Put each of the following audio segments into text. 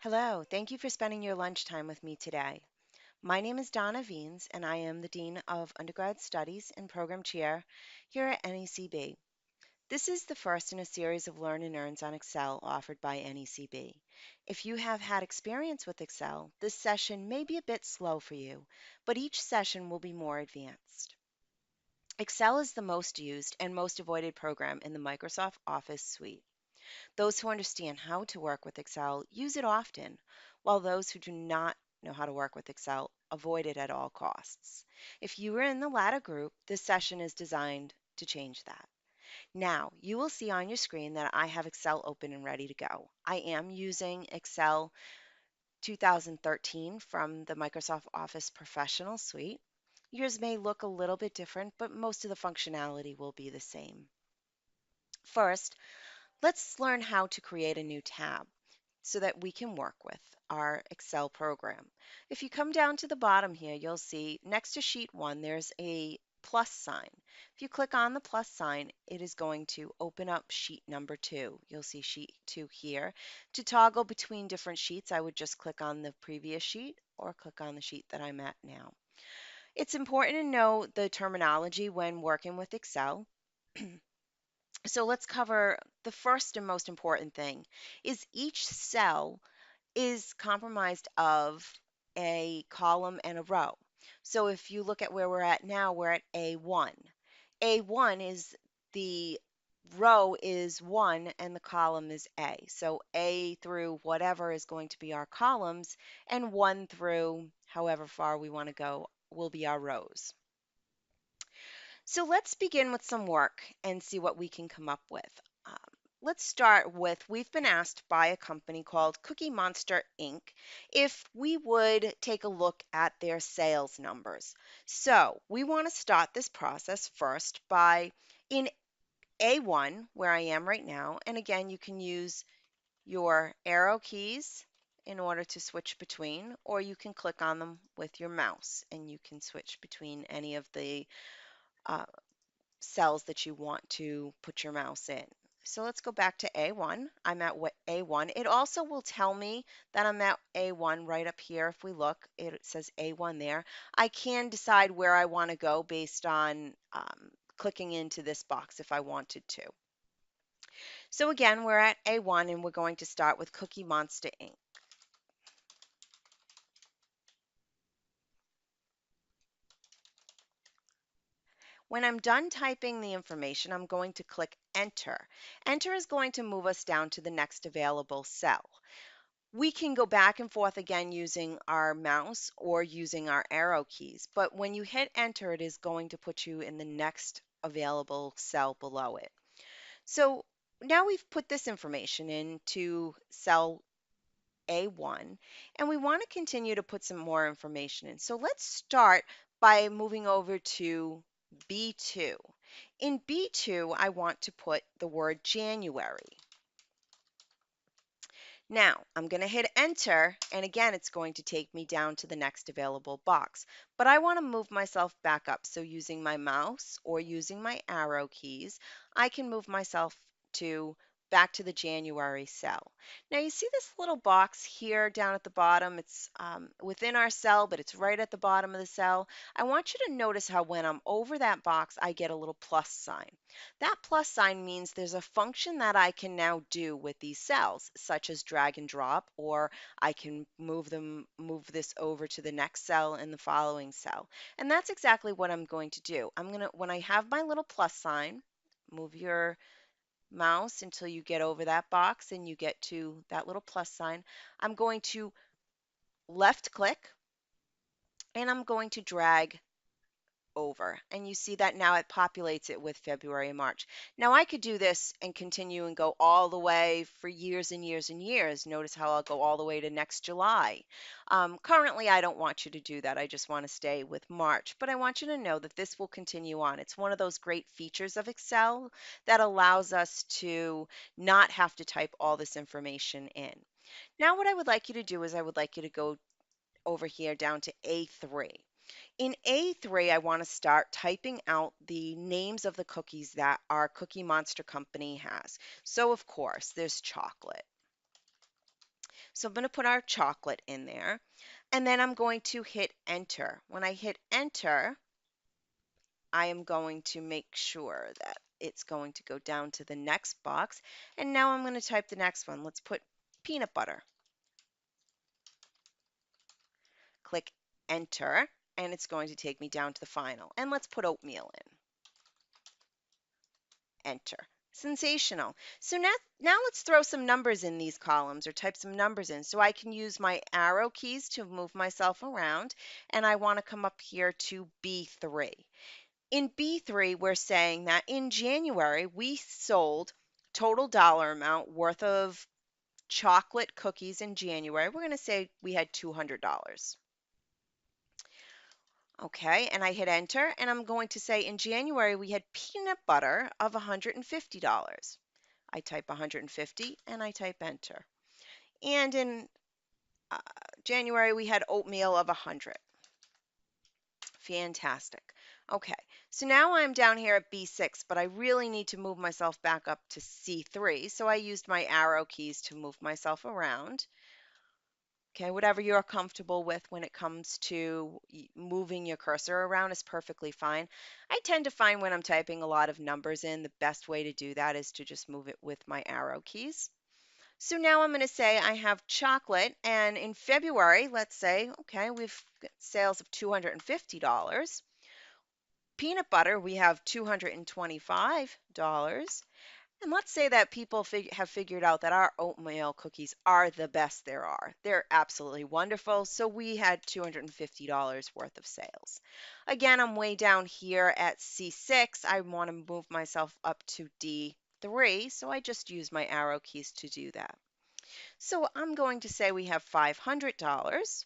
Hello, thank you for spending your lunchtime with me today. My name is Donna Viens, and I am the Dean of Undergrad Studies and Program Chair here at NECB. This is the first in a series of Learn and Earns on Excel offered by NECB. If you have had experience with Excel, this session may be a bit slow for you, but each session will be more advanced. Excel is the most used and most avoided program in the Microsoft Office suite. Those who understand how to work with Excel use it often, while those who do not know how to work with Excel avoid it at all costs. If you are in the latter group, this session is designed to change that. Now, you will see on your screen that I have Excel open and ready to go. I am using Excel 2013 from the Microsoft Office Professional Suite. Yours may look a little bit different, but most of the functionality will be the same. First, let's learn how to create a new tab so that we can work with our Excel program. If you come down to the bottom here, you'll see next to sheet 1, there's a plus sign. If you click on the plus sign, it is going to open up sheet number 2. You'll see sheet 2 here. To toggle between different sheets, I would just click on the previous sheet or click on the sheet that I'm at now. It's important to know the terminology when working with Excel. So let's cover the first and most important thing is each cell is comprised of a column and a row. So if you look at where we're at now, we're at A1. A1 is the row is 1 and the column is A. So A through whatever is going to be our columns, and 1 through however far we want to go will be our rows. So let's begin with some work and see what we can come up with. Um, let's start with, we've been asked by a company called Cookie Monster Inc. if we would take a look at their sales numbers. So we want to start this process first by in A1, where I am right now, and again, you can use your arrow keys in order to switch between, or you can click on them with your mouse and you can switch between any of the uh, cells that you want to put your mouse in. So let's go back to A1. I'm at A1. It also will tell me that I'm at A1 right up here. If we look, it says A1 there. I can decide where I want to go based on clicking into this box if I wanted to. So again, we're at A1 and we're going to start with Cookie Monster Inc. When I'm done typing the information, I'm going to click Enter. Enter is going to move us down to the next available cell. We can go back and forth again using our mouse or using our arrow keys, but when you hit enter, it is going to put you in the next available cell below it. So now we've put this information into cell A1, and we want to continue to put some more information in. So let's start by moving over to B2. In B2, I want to put the word January. Now, I'm going to hit enter, and again, it's going to take me down to the next available box. But I want to move myself back up. So using my mouse or using my arrow keys, I can move myself to back to the January cell. Now you see this little box here down at the bottom. It's within our cell, but it's right at the bottom of the cell. I want you to notice how when I'm over that box, I get a little plus sign. That plus sign means there's a function that I can now do with these cells, such as drag and drop, or I can move this over to the next cell and the following cell. And that's exactly what I'm going to do. When I have my little plus sign, move your mouse until you get over that box and you get to that little plus sign. I'm going to left click and I'm going to drag over. And you see that now it populates it with February and March. Now I could do this and continue and go all the way for years and years and years. Notice how I'll go all the way to next July. Currently, I don't want you to do that. I just want to stay with March. But I want you to know that this will continue on. It's one of those great features of Excel that allows us to not have to type all this information in. Now what I would like you to do is I would like you to go over here down to A3. In A3, I want to start typing out the names of the cookies that our Cookie Monster company has. So, of course, there's chocolate. So I'm going to put our chocolate in there, and then I'm going to hit enter. When I hit enter, I am going to make sure that it's going to go down to the next box. And now I'm going to type the next one. Let's put peanut butter. Click enter, and it's going to take me down to the final. And let's put oatmeal in. Enter. Sensational. So now let's throw some numbers in these columns or type some numbers in. So I can use my arrow keys to move myself around, and I want to come up here to B3. In B3, we're saying that in January, we sold total dollar amount worth of chocolate cookies in January. We're going to say we had $200. Okay, and I hit enter, and I'm going to say in January, we had peanut butter of $150. I type 150 and I type enter. And in uh, January, we had oatmeal of 100. Fantastic. Okay, so now I'm down here at B6, but I really need to move myself back up to C3. So I used my arrow keys to move myself around. Okay, whatever you're comfortable with when it comes to moving your cursor around is perfectly fine. I tend to find when I'm typing a lot of numbers in, the best way to do that is to just move it with my arrow keys. So now I'm going to say I have chocolate, and in February, let's say, okay, we've got sales of $250. Peanut butter, we have $225. And let's say that people have figured out that our oatmeal cookies are the best there are. They're absolutely wonderful. So we had $250 worth of sales. Again, I'm way down here at C6. I want to move myself up to D3. So I just use my arrow keys to do that. So I'm going to say we have $500.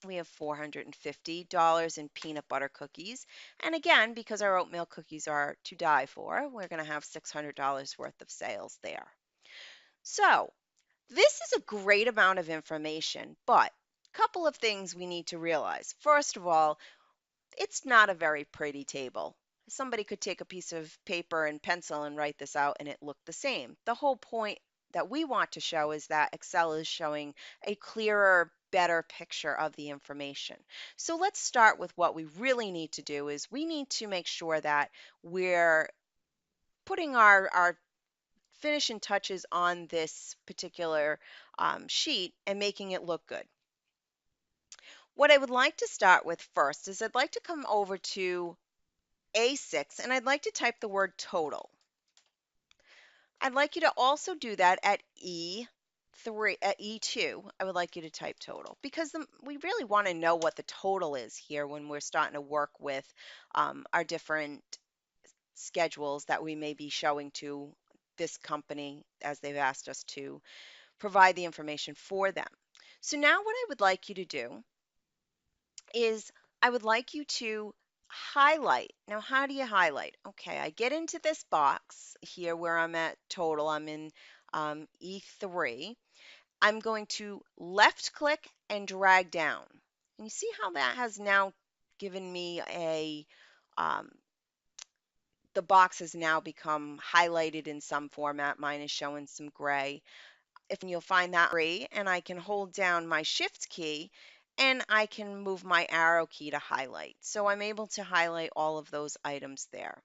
We have $450 in peanut butter cookies. And again, because our oatmeal cookies are to die for, we're going to have $600 worth of sales there. So this is a great amount of information, but a couple of things we need to realize. First of all, it's not a very pretty table. Somebody could take a piece of paper and pencil and write this out and it looked the same. The whole point that we want to show is that Excel is showing a clearer, better picture of the information. So let's start with what we really need to do is we need to make sure that we're putting our finishing touches on this particular sheet and making it look good. What I would like to start with first is I'd like to come over to A6 and I'd like to type the word total. I'd like you to also do that at E2. I would like you to type total because we really want to know what the total is here when we're starting to work with our different schedules that we may be showing to this company as they've asked us to provide the information for them. So now what I would like you to do is I would like you to highlight. Now, how do you highlight? Okay, I get into this box here where I'm at total. I'm in E3. I'm going to left click and drag down. And you see how that has now given me um, the box has now become highlighted in some format. Mine is showing some gray. If you'll find that free, and I can hold down my shift key and I can move my arrow key to highlight. So I'm able to highlight all of those items there.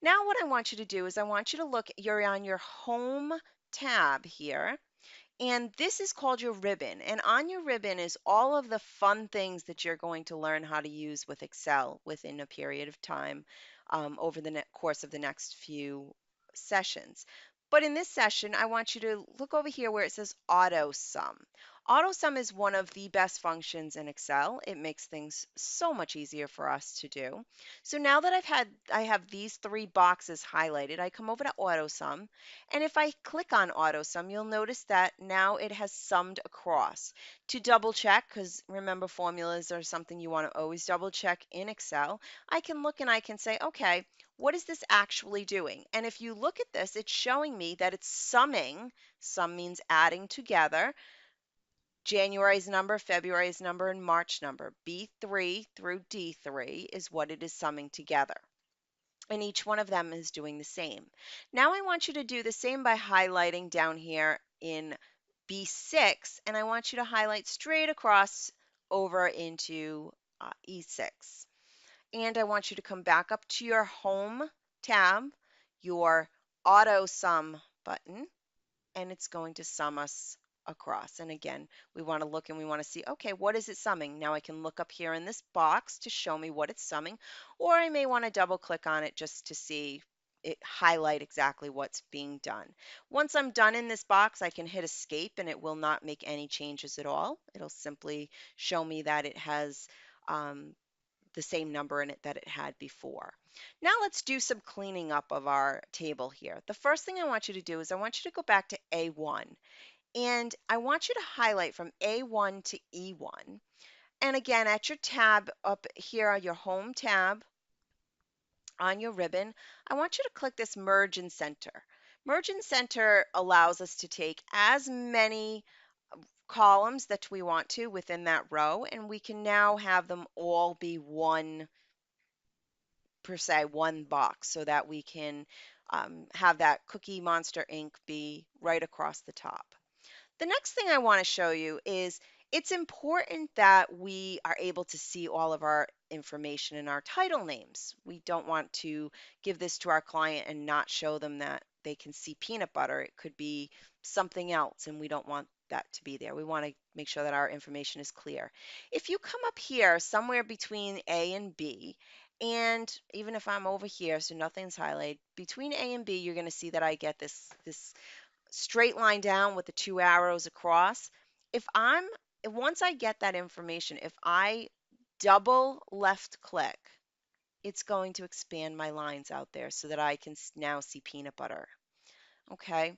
Now what I want you to do is I want you to look, you're on your home tab here, and this is called your ribbon. And on your ribbon is all of the fun things that you're going to learn how to use with Excel within a period of time over the course of the next few sessions. But in this session, I want you to look over here where it says Auto Sum. Auto Sum is one of the best functions in Excel. It makes things so much easier for us to do. So now that I have these three boxes highlighted, I come over to Auto Sum, and if I click on Auto Sum, you'll notice that now it has summed across. To double check, because remember formulas are something you want to always double check in Excel, I can look and I can say, okay, what is this actually doing? And if you look at this, it's showing me that it's summing. Sum means adding together. January's number, February's number, and March number. B3 through D3 is what it is summing together. And each one of them is doing the same. Now I want you to do the same by highlighting down here in B6, and I want you to highlight straight across over into E6. And I want you to come back up to your Home tab, your Auto Sum button, and it's going to sum us across. And again, we want to look and we want to see, okay, what is it summing? Now I can look up here in this box to show me what it's summing, or I may want to double click on it just to see it highlight exactly what's being done. Once I'm done in this box, I can hit escape and it will not make any changes at all. It'll simply show me that it has the same number in it that it had before. Now let's do some cleaning up of our table here. The first thing I want you to do is I want you to go back to A1 and I want you to highlight from A1 to E1. And again, at your tab up here on your Home tab on your ribbon, I want you to click this Merge and Center. Merge and Center allows us to take as many columns that we want to within that row, and we can now have them all be one per se one box so that we can have that Cookie Monster ink be right across the top. The next thing I want to show you is it's important that we are able to see all of our information in our title names. We don't want to give this to our client and not show them that they can see peanut butter. It could be something else, and we don't want that to be there. We want to make sure that our information is clear. If you come up here somewhere between A and B, and even if I'm over here, so nothing's highlighted, between A and B, you're going to see that I get this straight line down with the two arrows across. If I'm Once I get that information, if I double left click, it's going to expand my lines out there so that I can now see peanut butter. Okay.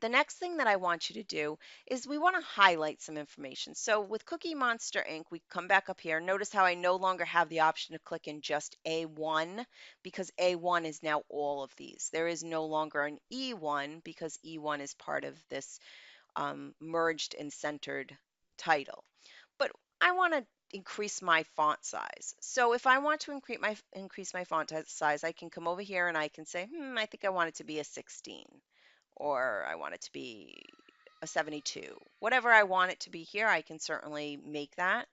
The next thing that I want you to do is we want to highlight some information. So with Cookie Monster Ink, we come back up here. Notice how I no longer have the option to click in just A1 because A1 is now all of these. There is no longer an E1 because E1 is part of this merged and centered title. But I want to increase my font size. So if I want to increase my font size, I can come over here and I can say, I think I want it to be a 16, or I want it to be a 72. Whatever I want it to be here, I can certainly make that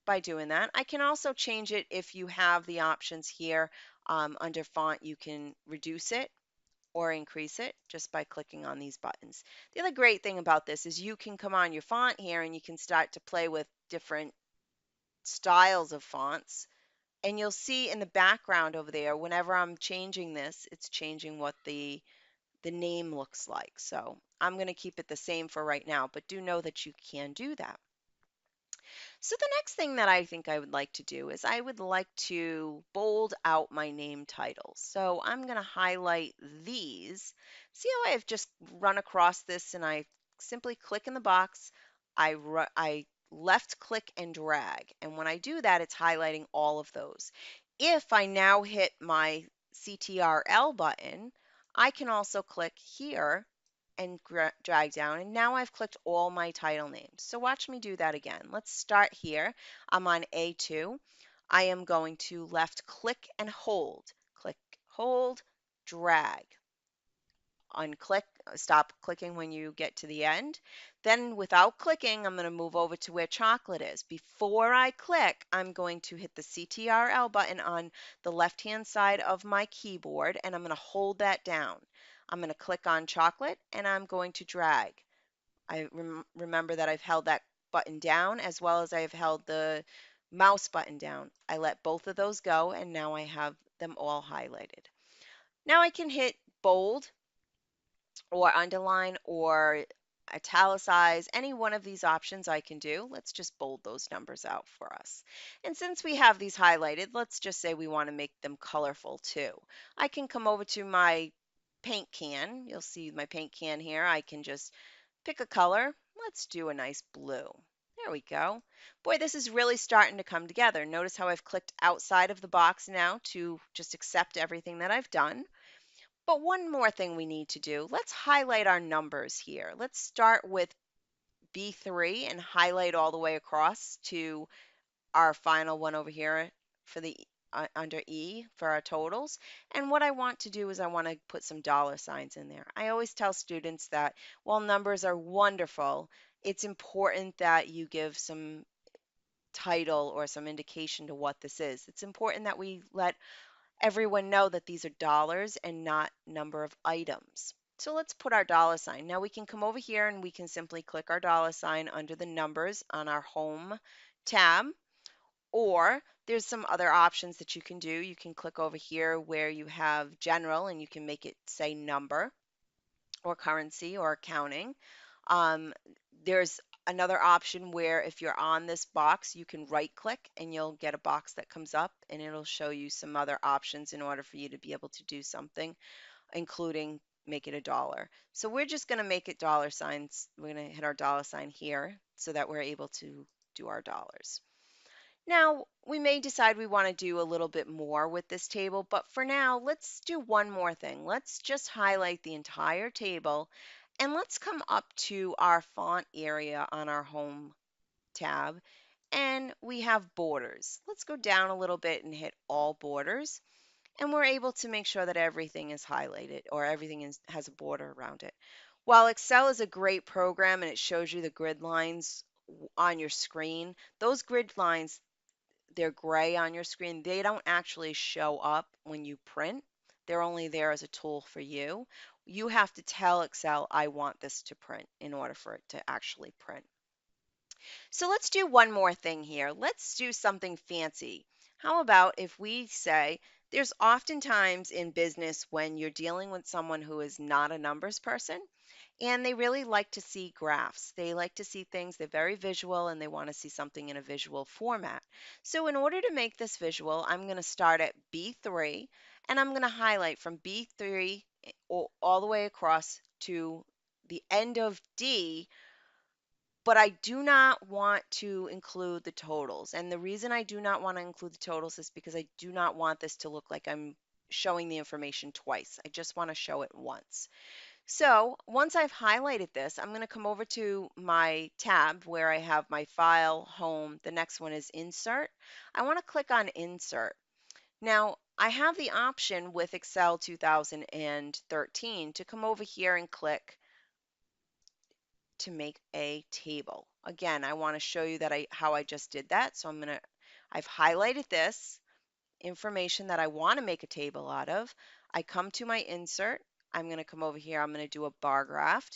by doing that. I can also change it if you have the options here under font. You can reduce it or increase it just by clicking on these buttons. The other great thing about this is you can come on your font here and you can start to play with different styles of fonts. And you'll see in the background over there, whenever I'm changing this, it's changing what the name looks like. So I'm going to keep it the same for right now, but do know that you can do that. So the next thing that I think I would like to do is I would like to bold out my name titles. So I'm going to highlight these. See how I've just run across this and I simply click in the box. I left click and drag. And when I do that, it's highlighting all of those. If I now hit my CTRL button, I can also click here and drag down, and now I've clicked all my title names. So watch me do that again. Let's start here. I'm on A2. I am going to left click and hold. Click, hold, drag. Unclick, stop clicking when you get to the end. Then without clicking, I'm going to move over to where chocolate is. Before I click, I'm going to hit the CTRL button on the left-hand side of my keyboard, and I'm going to hold that down. I'm going to click on chocolate, and I'm going to drag. I remember that I've held that button down as well as I've held the mouse button down. I let both of those go, and now I have them all highlighted. Now I can hit bold or underline or italicize. Any one of these options I can do. Let's just bold those numbers out for us. And since we have these highlighted, let's just say we want to make them colorful too. I can come over to my paint can. You'll see my paint can here. I can just pick a color. Let's do a nice blue. There we go. Boy, this is really starting to come together. Notice how I've clicked outside of the box now to just accept everything that I've done. But one more thing we need to do. Let's highlight our numbers here. Let's start with B3 and highlight all the way across to our final one over here for the under E for our totals. And what I want to do is I want to put some dollar signs in there. I always tell students that while numbers are wonderful, it's important that you give some title or some indication to what this is. It's important that we let everyone know that these are dollars and not number of items. So let's put our dollar sign. Now we can come over here and we can simply click our dollar sign under the numbers on our home tab, or there's some other options that you can do. You can click over here where you have general and you can make it say number or currency or accounting. Um, there's another option where if you're on this box, you can right click and you'll get a box that comes up and it'll show you some other options in order for you to be able to do something, including make it a dollar. So we're just going to make it dollar signs. We're going to hit our dollar sign here so that we're able to do our dollars. Now, we may decide we want to do a little bit more with this table, but for now, let's do one more thing. Let's just highlight the entire table and let's come up to our font area on our home tab and we have borders. Let's go down a little bit and hit all borders and we're able to make sure that everything is highlighted or everything has a border around it. While Excel is a great program and it shows you the grid lines on your screen, those grid lines, they're gray on your screen. They don't actually show up when you print. They're only there as a tool for you. You have to tell Excel, I want this to print in order for it to actually print. So let's do one more thing here. Let's do something fancy. How about if we say there's oftentimes in business when you're dealing with someone who is not a numbers person and they really like to see graphs. They like to see things, they're very visual and they want to see something in a visual format. So in order to make this visual, I'm going to start at B3 and I'm going to highlight from B3 all the way across to the end of D, but I do not want to include the totals. And the reason I do not want to include the totals is because I do not want this to look like I'm showing the information twice. I just want to show it once. So once I've highlighted this, I'm going to come over to my tab where I have my file, home. The next one is insert. I want to click on insert. Now, I have the option with Excel 2013 to come over here and click to make a table. Again, I want to show you that how I just did that. So I've highlighted this information that I want to make a table out of. I come to my insert. I'm going to come over here. I'm going to do a bar graph.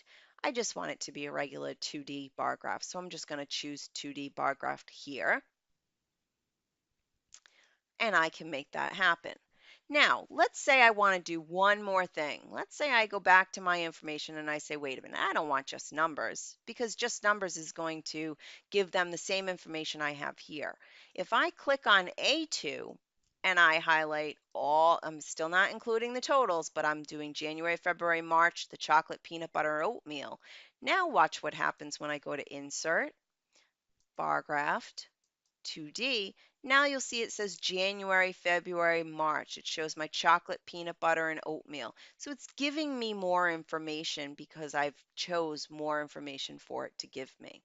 I just want it to be a regular 2D bar graph. So I'm just going to choose 2D bar graph here. And I can make that happen. Now, let's say I want to do one more thing. Let's say I go back to my information and I say, wait a minute, I don't want just numbers because just numbers is going to give them the same information I have here. If I click on A2 and I highlight all, I'm still not including the totals, but I'm doing January, February, March, the chocolate, peanut butter, oatmeal. Now watch what happens when I go to Insert, Bar Graph, 2D, now you'll see it says January, February, March. It shows my chocolate, peanut butter, and oatmeal. So it's giving me more information because I've chose more information for it to give me.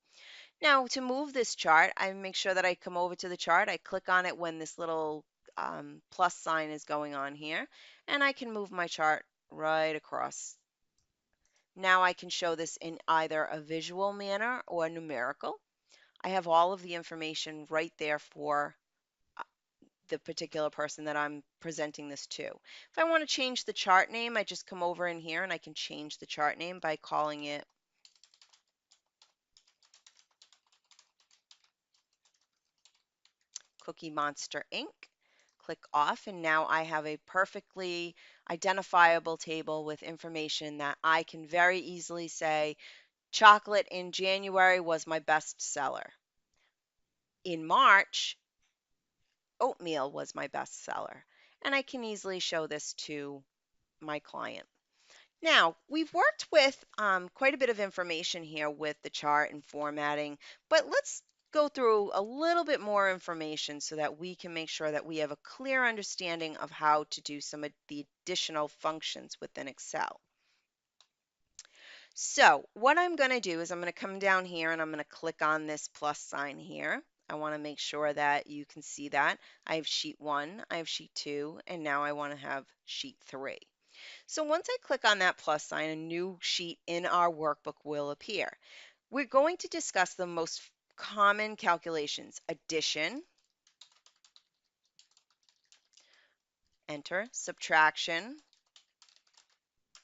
Now to move this chart, I make sure that I come over to the chart. I click on it when this little plus sign is going on here, and I can move my chart right across. Now I can show this in either a visual manner or numerical. I have all of the information right there for the particular person that I'm presenting this to. If I want to change the chart name, I just come over in here and I can change the chart name by calling it Cookie Monster Inc. Click off, and now I have a perfectly identifiable table with information that I can very easily say chocolate in January was my best seller. In March, oatmeal was my best seller. And I can easily show this to my client. Now, we've worked with quite a bit of information here with the chart and formatting, but let's go through a little bit more information so that we can make sure that we have a clear understanding of how to do some of the additional functions within Excel. So what I'm going to do is I'm going to come down here and I'm going to click on this plus sign here. I want to make sure that you can see that. I have sheet 1, I have sheet 2, and now I want to have sheet 3. So once I click on that plus sign, a new sheet in our workbook will appear. We're going to discuss the most common calculations: addition, enter, subtraction,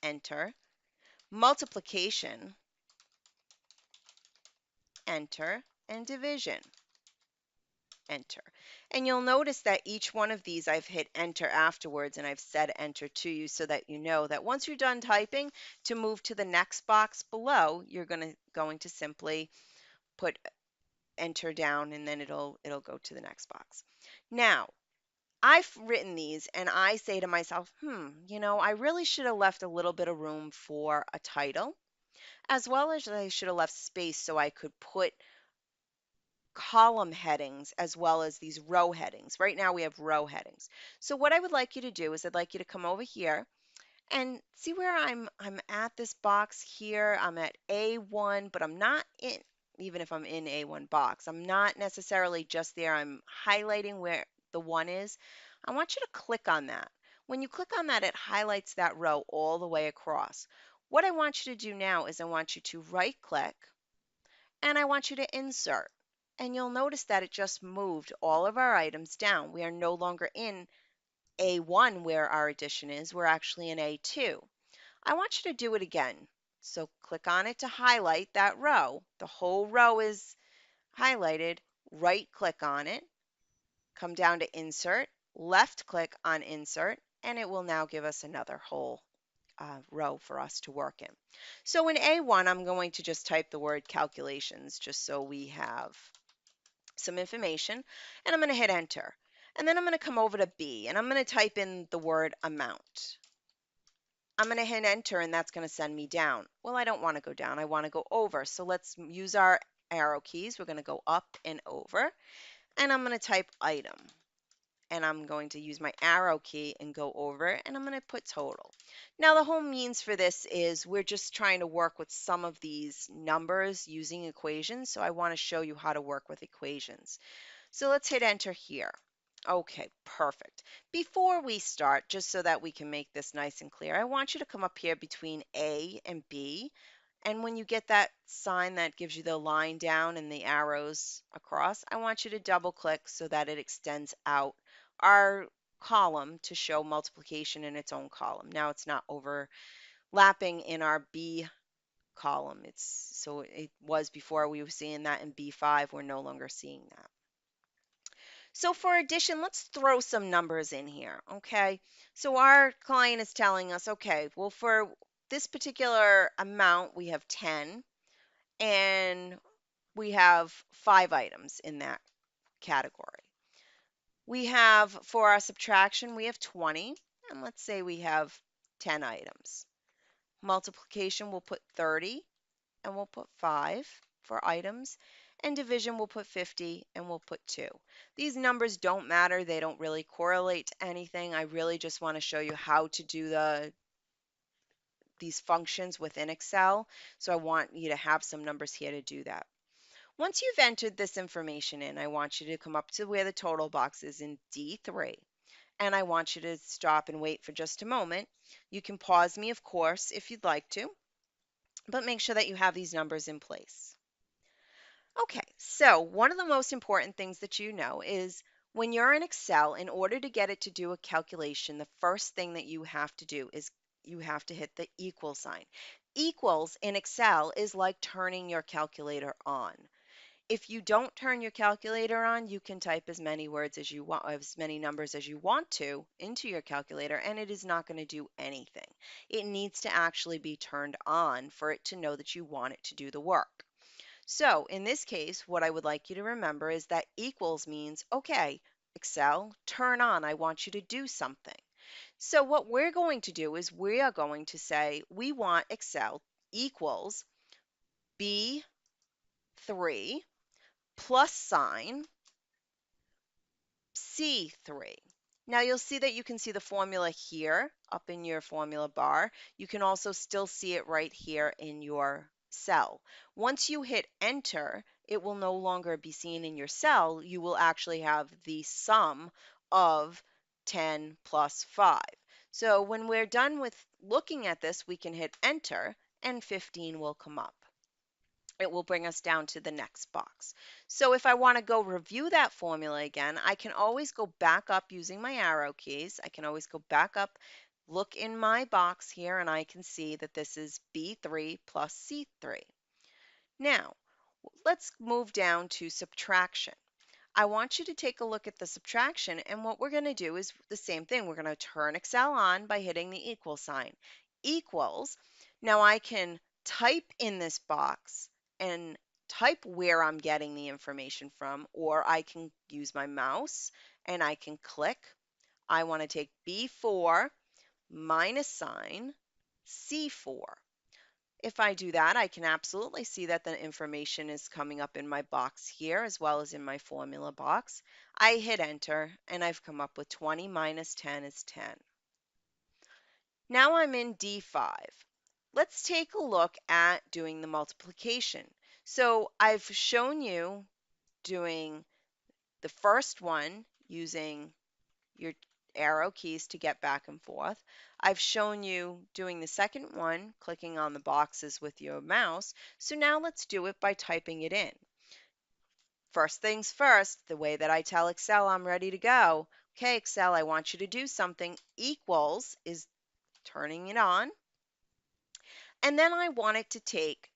enter, multiplication, enter, and division, enter. And you'll notice that each one of these I've hit enter afterwards, and I've said enter to you so that you know that once you're done typing, to move to the next box below, you're going to simply put enter down, and then it'll go to the next box. Now, I've written these and I say to myself, I really should have left a little bit of room for a title, as well as I should have left space so I could put column headings as well as these row headings. Right now we have row headings. So what I would like you to do is I'd like you to come over here and see where I'm at this box here. I'm at A1, but I'm not in, even if I'm in A1 box, I'm not necessarily just there. I'm highlighting where the 1 is. I want you to click on that. When you click on that, it highlights that row all the way across. What I want you to do now is I want you to right click and I want you to insert. And you'll notice that it just moved all of our items down. We are no longer in A1 where our addition is. We're actually in A2. I want you to do it again. So click on it to highlight that row. The whole row is highlighted. Right click on it, come down to insert, left click on insert, and it will now give us another whole row for us to work in. So in A1, I'm going to just type the word calculations just so we have some information, and I'm going to hit enter. And then I'm going to come over to B, and I'm going to type in the word amount. I'm going to hit enter, and that's going to send me down. Well, I don't want to go down. I want to go over. So let's use our arrow keys. We're going to go up and over, and I'm going to type item. And I'm going to use my arrow key and go over, and I'm going to put total. Now, the whole means for this is we're just trying to work with some of these numbers using equations. So I want to show you how to work with equations. So let's hit enter here. Okay, perfect. Before we start, just so that we can make this nice and clear, I want you to come up here between A and B. And when you get that sign that gives you the line down and the arrows across, I want you to double click so that it extends out our column to show multiplication in its own column. Now it's not overlapping in our B column. So it was before we were seeing that in B5. We're no longer seeing that. So for addition, let's throw some numbers in here, okay? So our client is telling us, okay, well, for this particular amount, we have 10, and we have 5 items in that category. We have, for our subtraction, we have 20, and let's say we have 10 items. Multiplication, we'll put 30, and we'll put 5 for items. And division, we'll put 50, and we'll put 2. These numbers don't matter. They don't really correlate to anything. I really just want to show you how to do these functions within Excel. So I want you to have some numbers here to do that. Once you've entered this information in, I want you to come up to where the total box is in D3. And I want you to stop and wait for just a moment. You can pause me, of course, if you'd like to, but make sure that you have these numbers in place. Okay, so one of the most important things that you know is when you're in Excel, in order to get it to do a calculation, the first thing that you have to do is you have to hit the equal sign. Equals in Excel is like turning your calculator on. If you don't turn your calculator on, you can type as many words as you want, as many numbers as you want to into your calculator, and it is not going to do anything. It needs to actually be turned on for it to know that you want it to do the work. So in this case, what I would like you to remember is that equals means, okay, Excel, turn on. I want you to do something. So what we're going to do is we are going to say we want Excel equals B3 plus sign C3. Now you'll see that you can see the formula here up in your formula bar. You can also still see it right here in your cell. Once you hit enter, it will no longer be seen in your cell. You will actually have the sum of 10 plus 5. So when we're done with looking at this, we can hit enter and 15 will come up. It will bring us down to the next box. So if I want to go review that formula again, I can always go back up using my arrow keys. I can always go back up, look in my box here, and I can see that this is B3 plus C3. Now, let's move down to subtraction. I want you to take a look at the subtraction, and what we're going to do is the same thing. We're going to turn Excel on by hitting the equal sign. Equals. Now I can type in this box and type where I'm getting the information from, or I can use my mouse and I can click. I want to take B4 minus sign C4. If I do that, I can absolutely see that the information is coming up in my box here as well as in my formula box. I hit enter and I've come up with 20 minus 10 is 10. Now I'm in D5. Let's take a look at doing the multiplication. So I've shown you doing the first one using your arrow keys to get back and forth. I've shown you doing the second one, clicking on the boxes with your mouse. So now let's do it by typing it in. First things first, the way that I tell Excel I'm ready to go. Okay, Excel, I want you to do something. Equals is turning it on. And then I want it to take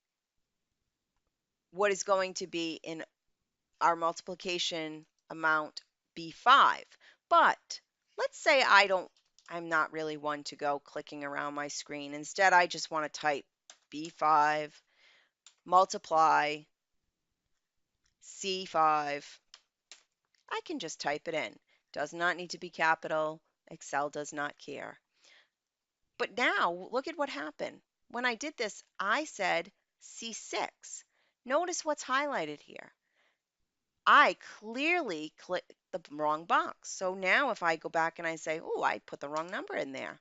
what is going to be in our multiplication amount B5. But let's say I'm not really one to go clicking around my screen. Instead, I just want to type B5 multiply C5. I can just type it in. Does not need to be capital. Excel does not care. But now look at what happened. When I did this, I said C6. Notice what's highlighted here. I clearly clicked the wrong box. So now if I go back and I say, oh, I put the wrong number in there.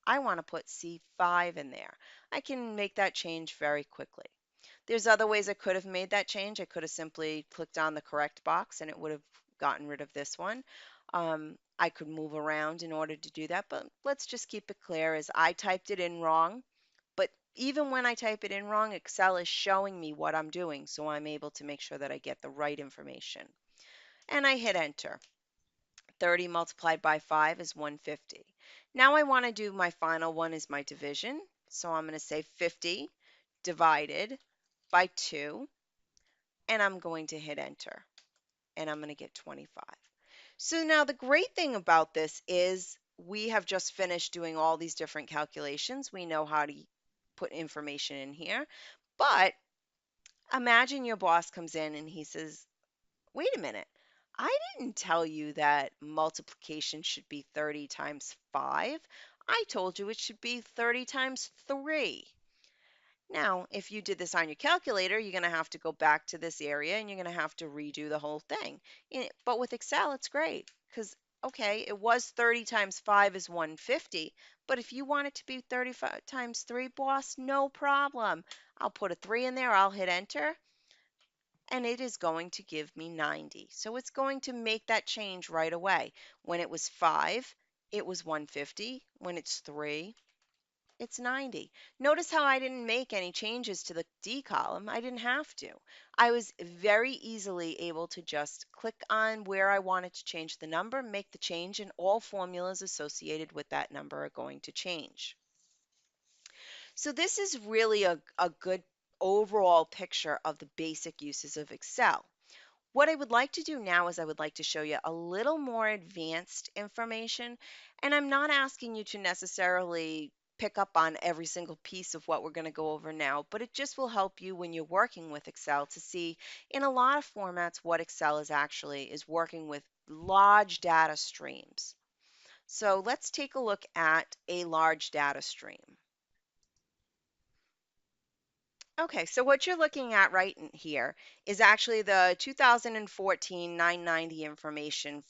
I want to put C5 in there. I can make that change very quickly. There's other ways I could have made that change. I could have simply clicked on the correct box and it would have gotten rid of this one. I could move around in order to do that, but let's just keep it clear as I typed it in wrong. But even when I type it in wrong, Excel is showing me what I'm doing, so I'm able to make sure that I get the right information. And I hit enter. 30 multiplied by 5 is 150. Now I want to do my final one is my division. So I'm going to say 50 divided by 2, and I'm going to hit enter, and I'm going to get 25. So now the great thing about this is we have just finished doing all these different calculations. We know how to put information in here, but imagine your boss comes in and he says, wait a minute, I didn't tell you that multiplication should be 30 times 5. I told you it should be 30 times 3. Now, if you did this on your calculator, you're going to have to go back to this area and you're going to have to redo the whole thing. But with Excel, it's great because, okay, it was 30 times 5 is 150, but if you want it to be 35 times 3, boss, no problem. I'll put a 3 in there, I'll hit enter, and it is going to give me 90. So it's going to make that change right away. When it was 5, it was 150. When it's 3, it's 90. Notice how I didn't make any changes to the D column. I didn't have to. I was very easily able to just click on where I wanted to change the number, make the change, and all formulas associated with that number are going to change. So this is really a good overall picture of the basic uses of Excel. What I would like to do now is I would like to show you a little more advanced information, and I'm not asking you to necessarily pick up on every single piece of what we're going to go over now, but it just will help you when you're working with Excel to see in a lot of formats what Excel is working with large data streams. So let's take a look at a large data stream. Okay, so what you're looking at right in here is actually the 2014 990 information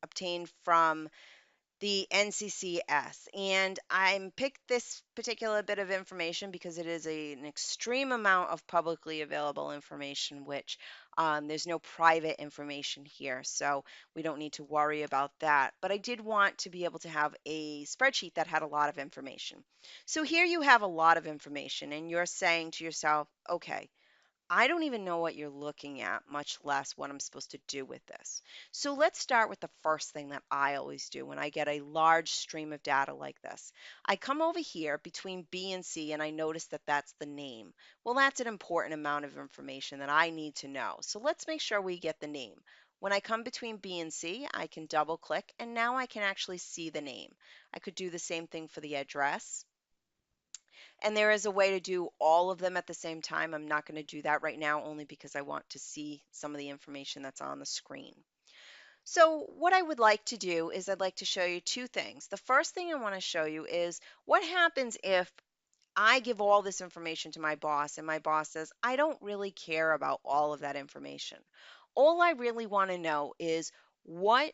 obtained from the NCCS. And I picked this particular bit of information because it is an extreme amount of publicly available information, which there's no private information here. So we don't need to worry about that. But I did want to be able to have a spreadsheet that had a lot of information. So here you have a lot of information, and you're saying to yourself, okay, I don't even know what you're looking at, much less what I'm supposed to do with this. So let's start with the first thing that I always do when I get a large stream of data like this. I come over here between B and C and I notice that that's the name. Well, that's an important amount of information that I need to know. So let's make sure we get the name. When I come between B and C, I can double click and now I can actually see the name. I could do the same thing for the address. And there is a way to do all of them at the same time. I'm not going to do that right now only because I want to see some of the information that's on the screen. So what I would like to do is I'd like to show you two things. The first thing I want to show you is what happens if I give all this information to my boss and my boss says, I don't really care about all of that information. All I really want to know is what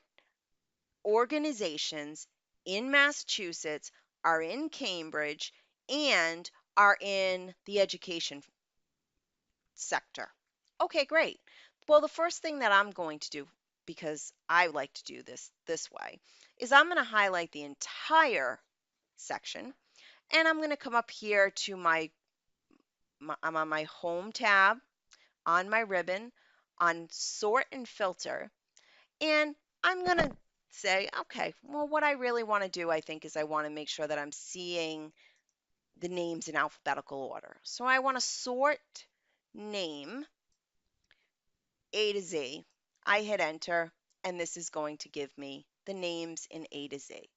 organizations in Massachusetts are in Cambridge and are in the education sector. Okay, great. Well, the first thing that I'm going to do, because I like to do this way, is I'm going to highlight the entire section and I'm going to come up here to I'm on my home tab on my ribbon on sort and filter. And I'm going to say, okay, well, what I really want to do, I think, is I want to make sure that I'm seeing the names in alphabetical order. So I want to sort name A to Z. I hit enter, and this is going to give me the names in A to Z.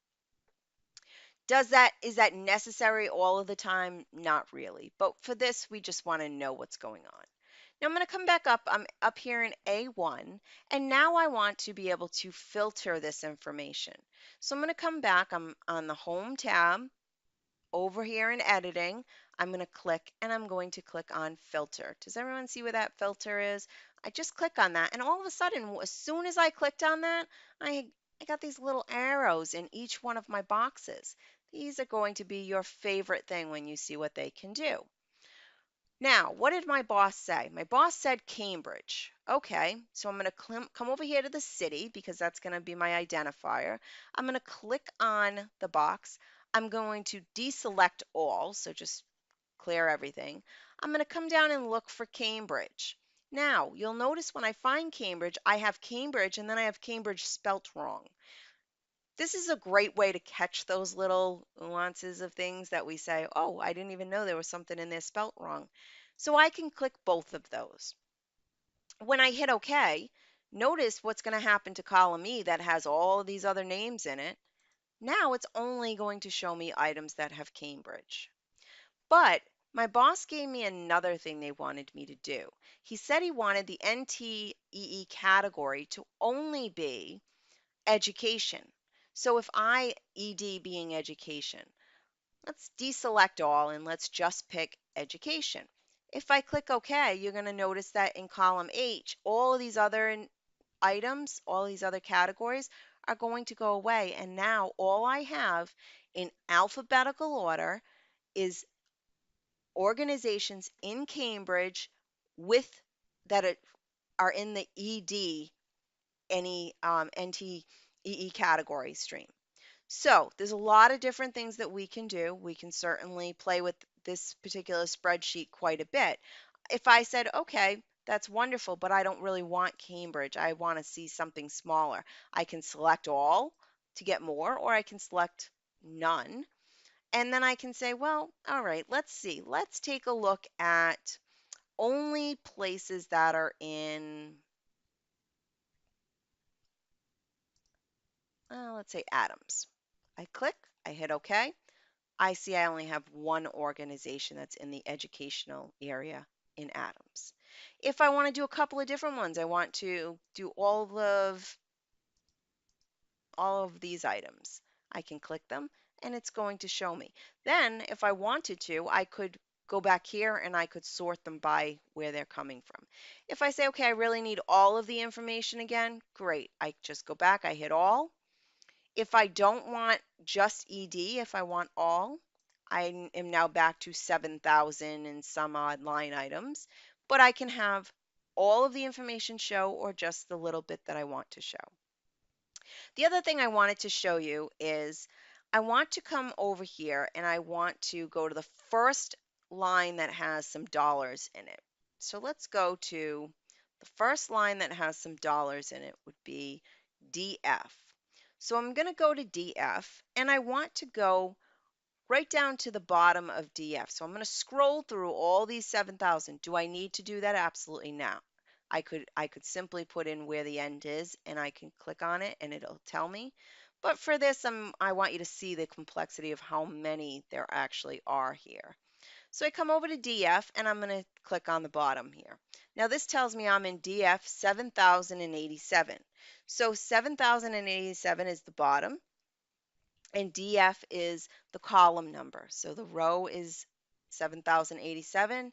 Is that necessary all of the time? Not really. But for this, we just want to know what's going on. Now I'm going to come back up. I'm up here in A1, and now I want to be able to filter this information. So I'm going to come back. I'm on the Home tab. Over here in editing, I'm going to click and I'm going to click on filter. Does everyone see where that filter is? I just click on that and all of a sudden, as soon as I clicked on that, I got these little arrows in each one of my boxes. These are going to be your favorite thing when you see what they can do. Now, what did my boss say? My boss said Cambridge. Okay, so I'm going to come over here to the city because that's going to be my identifier. I'm going to click on the box. I'm going to deselect all, so just clear everything. I'm going to come down and look for Cambridge. Now, you'll notice when I find Cambridge, I have Cambridge and then I have Cambridge spelt wrong. This is a great way to catch those little nuances of things that we say, oh, I didn't even know there was something in there spelt wrong. So I can click both of those. When I hit OK, notice what's going to happen to column E that has all these other names in it. Now it's only going to show me items that have Cambridge. But my boss gave me another thing they wanted me to do. He said he wanted the NTEE category to only be education. So if ED being education, let's deselect all and let's just pick education. If I click OK, you're going to notice that in column H, all of these other items, all these other categories are going to go away. And now all I have in alphabetical order is organizations in Cambridge with are in the ED, any NTEE category stream. So there's a lot of different things that we can do. We can certainly play with this particular spreadsheet quite a bit. If I said, okay, that's wonderful, but I don't really want Cambridge. I want to see something smaller. I can select all to get more, or I can select none. And then I can say, well, all right, let's see. Let's take a look at only places that are in, let's say Adams. I click, I hit OK. I see I only have one organization that's in the educational area in Adams. If I want to do a couple of different ones, I want to do all of these items. I can click them and it's going to show me. Then if I wanted to, I could go back here and I could sort them by where they're coming from. If I say, okay, I really need all of the information again, great. I just go back, I hit all. If I don't want just ED, if I want all, I am now back to 7,000 and some odd line items, but I can have all of the information show or just the little bit that I want to show. The other thing I wanted to show you is I want to come over here and I want to go to the first line that has some dollars in it. So let's go to the first line that has some dollars in it would be DF. So I'm going to go to DF and I want to go right down to the bottom of DF. So I'm going to scroll through all these 7,000. Do I need to do that? Absolutely not. I could simply put in where the end is and I can click on it and it'll tell me. But for this, I want you to see the complexity of how many there actually are here. So I come over to DF and I'm going to click on the bottom here. Now this tells me I'm in DF 7087. So 7087 is the bottom and DF is the column number. So the row is 7087,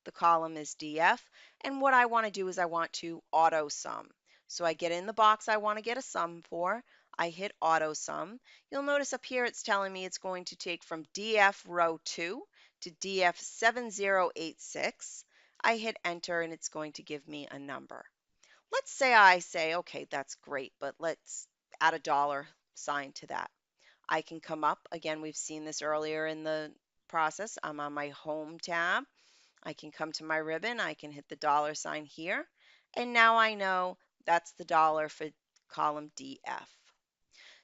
the column is DF, and what I want to do is I want to auto sum. So I get in the box I want to get a sum for, I hit auto sum. You'll notice up here it's telling me it's going to take from DF row 2 to DF 7086. I hit enter and it's going to give me a number. Let's say I say, okay, that's great, but let's add a dollar sign to that. I can come up, again, we've seen this earlier in the process. I'm on my home tab. I can come to my ribbon. I can hit the dollar sign here. And now I know that's the dollar for column DF.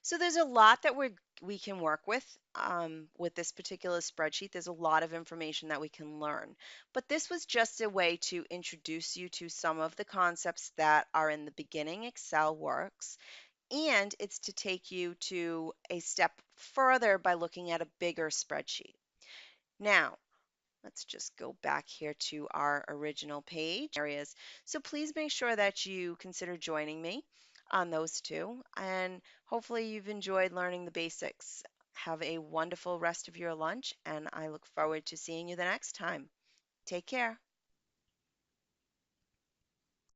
So there's a lot that we can work with this particular spreadsheet. There's a lot of information that we can learn. But this was just a way to introduce you to some of the concepts that are in the beginning Excel works, and it's to take you to a step further by looking at a bigger spreadsheet. Now, let's just go back here to our original page areas. So please make sure that you consider joining me on those two, and hopefully you've enjoyed learning the basics. Have a wonderful rest of your lunch, and I look forward to seeing you the next time. Take care.